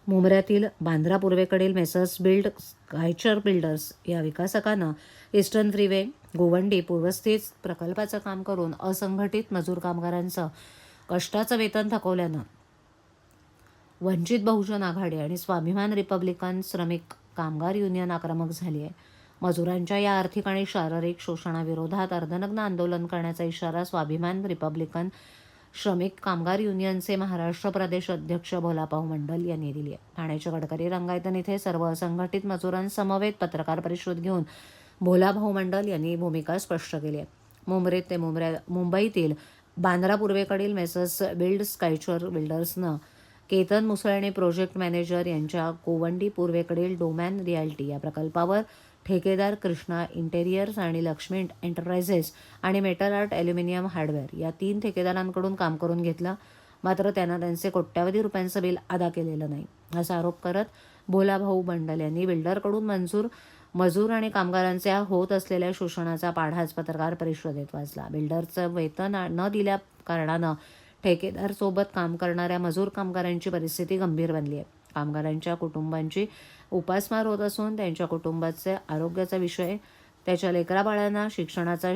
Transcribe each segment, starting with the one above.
मुंब्र्यातील बांद्रा पूर्वेकडील messrs build स्कायचर builders या विकासकानं eastern freeway Govandi पूर्वस्थित प्रकल्पाचं काम करून असंघटित मजूर कामगारांचं कष्टाचं वेतन थकवल्यानं वंचित बहुजन आघाडी आणि स्वाभिमान रिपब्लिकन श्रमिक कामगार युनियन आक्रमक झाली आहे। मजुरांच्या या आर्थिक आणि शारीरिक शोषणाविरोधात अर्धनग्न आंदोलन करण्याचा इशारा स्वाभिमान रिपब्लिकन श्रमिक कामगार युनियनचे महाराष्ट्र प्रदेश अध्यक्ष भोलाभाऊ मंडल यांनी दिली आहे। ठाण्याच्या गडकरी रंगायतन इथे सर्व असंघटित मजुरांसमवेत पत्रकार परिषद घेऊन भोलाभाऊ मंडल यांनी भूमिका स्पष्ट केली आहे। मुंबईतील बांद्रा पूर्वेकडील मेसर्स बिल्ड स्कायचर बिल्डर्सनं केतन मुसळणे प्रोजेक्ट मॅनेजर यांच्या गोवंडी पूर्वेकडील डोमॅन रियाल्टी या प्रकल्पावर ठेकेदार कृष्णा इंटेरियर्स आणि लक्ष्मी एंटरप्राइजेस आणि मेटल आर्ट ॲल्युमिनियम हार्डवेअर या 3 ठेकेदारांकडून काम करून घेतलं, मात्र त्यांना त्यांचे कोट्यावधी रुपयांचं बिल अदा केलेलं नाही असा आरोप करत भोलाभाऊ मंडल यांनी बिल्डरकडून मजूर आणि कामगारांच्या होत असलेल्या शोषणाचा पाढाच पत्रकार परिषदेत वाचला। बिल्डरचं वेतन न दिल्या कारणानं ठेकेदार सोबत काम करणाऱ्या मजूर कामगारांची परिस्थिती गंभीर बनली आहे। कामगारांच्या कुटुंबांची उपासमार होत असून त्यांच्या कुटुंबाचे आरोग्याचा विषय, त्याच्या लेकराबाळांना शिक्षणाचा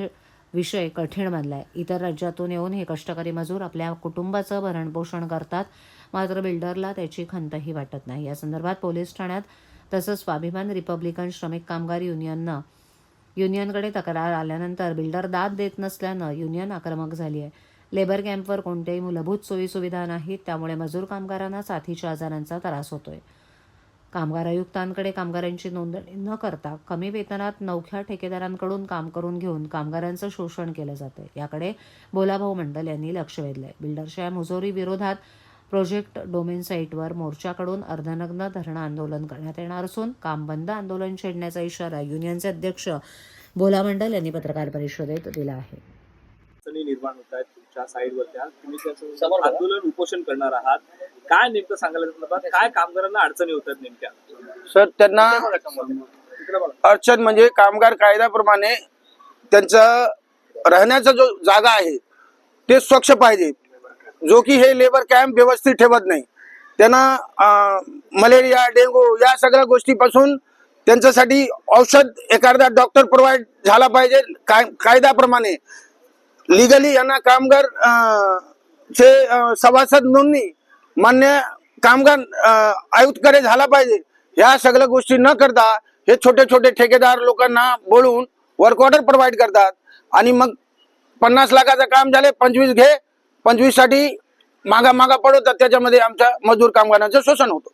विषय कठीण बनला आहे। इतर राज्यातून येऊन हे कष्टकरी मजूर आपल्या कुटुंबाचं भरणपोषण करतात, मात्र बिल्डरला त्याची खंतही वाटत नाही। या संदर्भात पोलीस ठाण्यात तसंच स्वाभिमान रिपब्लिकन श्रमिक कामगार युनियनकडे तक्रार आल्यानंतर बिल्डर दाद देत नसल्यानं युनियन आक्रमक झाली आहे। लेबर कॅम्पवर कोणत्याही मूलभूत सोयीसुविधा नाहीत, त्यामुळे मजूर कामगारांना साथीच्या आजारांचा त्रास होतोय। कामगार आयुक्तांकडे कामगारांची नोंदणी न करता कमी वेतनात नवख्या ठेकेदारांकडून काम करून घेऊन कामगारांचं शोषण केलं जातंय, याकडे भोलाभाऊ मंडल यांनी लक्ष वेधलंय। बिल्डरच्या मुजोरी विरोधात प्रोजेक्ट डोमेन साईटवर मोर्चाकडून अर्धनग्न धरणं आंदोलन करण्यात येणार असून काम बंद आंदोलन छेडण्याचा इशारा युनियनचे अध्यक्ष भोला मंडल यांनी पत्रकार परिषदेत दिला आहे। निर्माण होत आहेत तुमच्या साईडवरती, तुम्ही त्याचं आंदोलन उपोषण करणार आहात, काय नेमकं सांगायला, काय कामगारांना अडचणी होतात नेमक्या? सर, त्यांना अडचण म्हणजे कामगार कायद्याप्रमाणे त्यांचं राहण्याचा जो जागा आहे ते स्वच्छ पाहिजे, जो की हे लेबर कॅम्प व्यवस्थित ठेवत नाही। त्यांना मलेरिया, डेंगू या सगळ्या गोष्टीपासून त्यांच्यासाठी औषध एखादा डॉक्टर प्रोव्हाइड झाला पाहिजे कायद्याप्रमाणे। लीगली यांना कामगार चे सभासद नोंदणी मान्य कामगार आयुक्तकडे झाला पाहिजे। ह्या सगळ्या गोष्टी न करता हे छोटे छोटे ठेकेदार लोकांना बोलून वर्क ऑर्डर प्रोव्हाइड करतात आणि मग 50 लाखाचं काम झाले 25 घे, 25 साठी मागा पडवतात, त्याच्यामध्ये आमच्या मजूर कामगारांचं शोषण होतं।